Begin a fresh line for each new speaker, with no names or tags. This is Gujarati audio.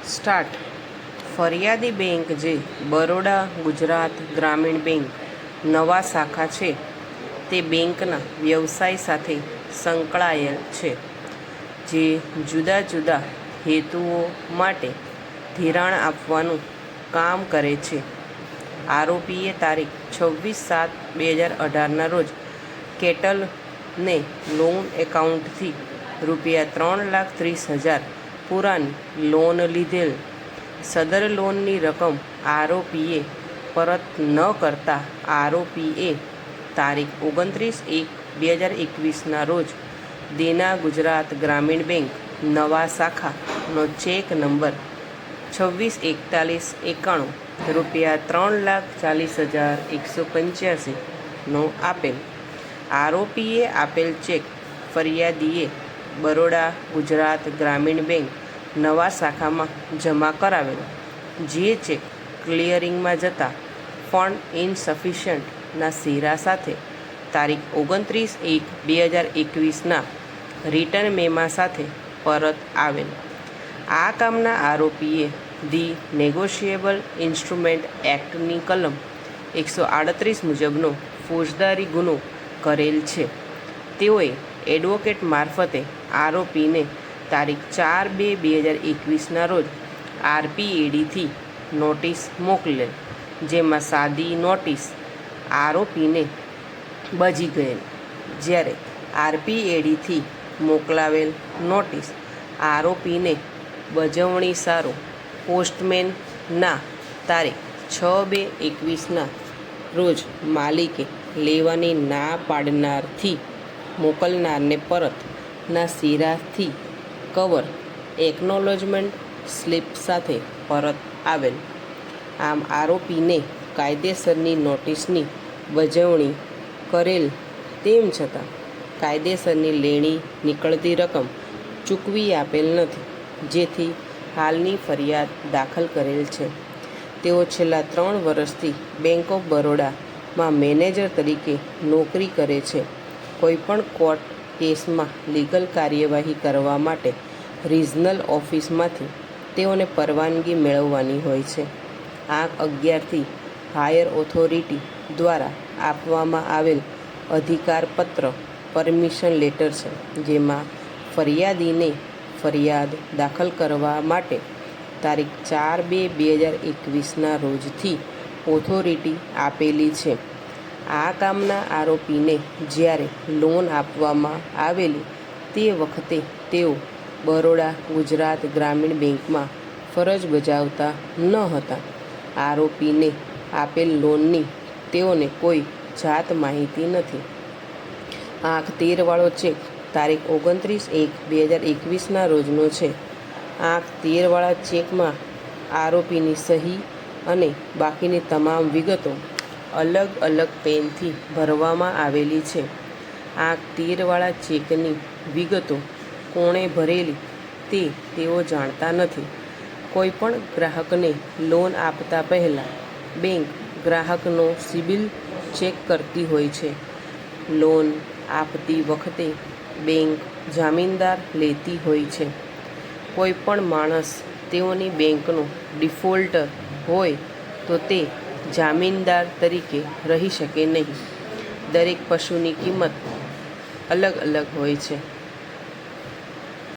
સ્ટાર્ટ. ફરિયાદી બેંક જે બરોડા ગુજરાત ગ્રામીણ બેંક નવા શાખા છે તે બેંકના વ્યવસાય સાથે સંકળાયેલ છે, જે જુદા જુદા હેતુઓ માટે ધિરાણ આપવાનું કામ કરે છે. આરોપીએ તારીખ 26/7/2018 રોજ કેટલને લોન એકાઉન્ટથી ₹3,30,000 પૂરાની લોન લીધેલ. સદર લોનની રકમ આરોપીએ પરત ન કરતા આરોપીએ તારીખ 29/1/2021 રોજ દેના ગુજરાત ગ્રામીણ બેંક નવા શાખાનો ચેક નંબર 264191 ₹3,40,185 નો આપેલ. આરોપીએ આપેલ ચેક ફરિયાદીએ બરોડા ગુજરાત ગ્રામીણ બેંક નવા શાખામાં જમા કરાવેલ. જે ચેક ક્લિયરિંગમાં જતા ફંડ ઇનસફિશિયન્ટના સિરા સાથે તારીખ 29/1/2021 રિટર્ન મેમા સાથે પરત આવેલ. આ કામના આરોપીએ ધી નેગોશિયેબલ ઇન્સ્ટ્રુમેન્ટ એક્ટની કલમ 138 મુજબનો ફોજદારી ગુનો કરેલ છે. તેઓએ એડવોકેટ મારફતે આરોપીને તારીખ 4/2/2021 રોજ RPADથી નોટિસ મોકલેલ, જેમાં સાદી નોટિસ આરોપીને બજી ગયેલ, જ્યારે RPADથી મોકલાવેલ નોટિસ આરોપીને બજવણી સારો પોસ્ટમેનના તારીખ 6/2/21 રોજ માલિકે લેવાની ના પાડનારથી મોકલનારને પરતના સિરાથી કવર એકનોલેજમેન્ટ સ્લિપ સાથે પરત આવેલ. આમ આરોપીને કાયદેસરની નોટિસની બજવણી કરેલ, તેમ છતાં કાયદેસરની લેણી નીકળતી રકમ ચૂકવી આપેલ નથી, જેથી હાલની ફરિયાદ દાખલ કરેલ છે. તેઓ છેલ્લા 3 વર્ષથી બેંક ઓફ બરોડામાં મેનેજર તરીકે નોકરી કરે છે. કોઈપણ કોર્ટ કેસમાં લીગલ કાર્યવાહી કરવા માટે રિજનલ ઓફિસમાંથી તેઓને પરવાનગી મેળવવાની હોય છે. આંક 11થી હાયર ઓથોરિટી દ્વારા આપવામાં આવેલ અધિકારપત્ર પરમિશન લેટર છે, જેમાં ફરિયાદીને ફરિયાદ દાખલ કરવા માટે તારીખ 4/2/2021 રોજથી ઓથોરિટી આપેલી છે. આ કામના આરોપીને જ્યારે લોન આપવામાં આવેલી તે વખતે તેઓ બરોડા ગુજરાત ગ્રામીણ બેંકમાં ફરજ બજાવતા ન હતા. આરોપીને આપેલ લોનની તેઓને કોઈ જાત માહિતી નથી. આંક 13 વાળો ચેક તારીખ 29/1/2021 રોજનો છે. આંક 13 વાળા ચેકમાં આરોપીની સહી અને બાકીની તમામ વિગતો અલગ અલગ પેનથી ભરવામાં આવેલી છે. આંક 13 વાળા ચેકની વિગતો કોણે ભરેલી તે તેઓ જાણતા નથી. કોઈપણ ગ્રાહકને લોન આપતા પહેલાં બેંક ગ્રાહકનો સિબિલ ચેક કરતી હોય છે. લોન આપતી વખતે બેંક જામીનદાર લેતી હોય છે. કોઈપણ માણસ તેઓની બેંકનો ડિફોલ્ટર હોય તો તે જામીનદાર તરીકે રહી શકે નહીં. દરેક પશુની કિંમત અલગ અલગ હોય છે.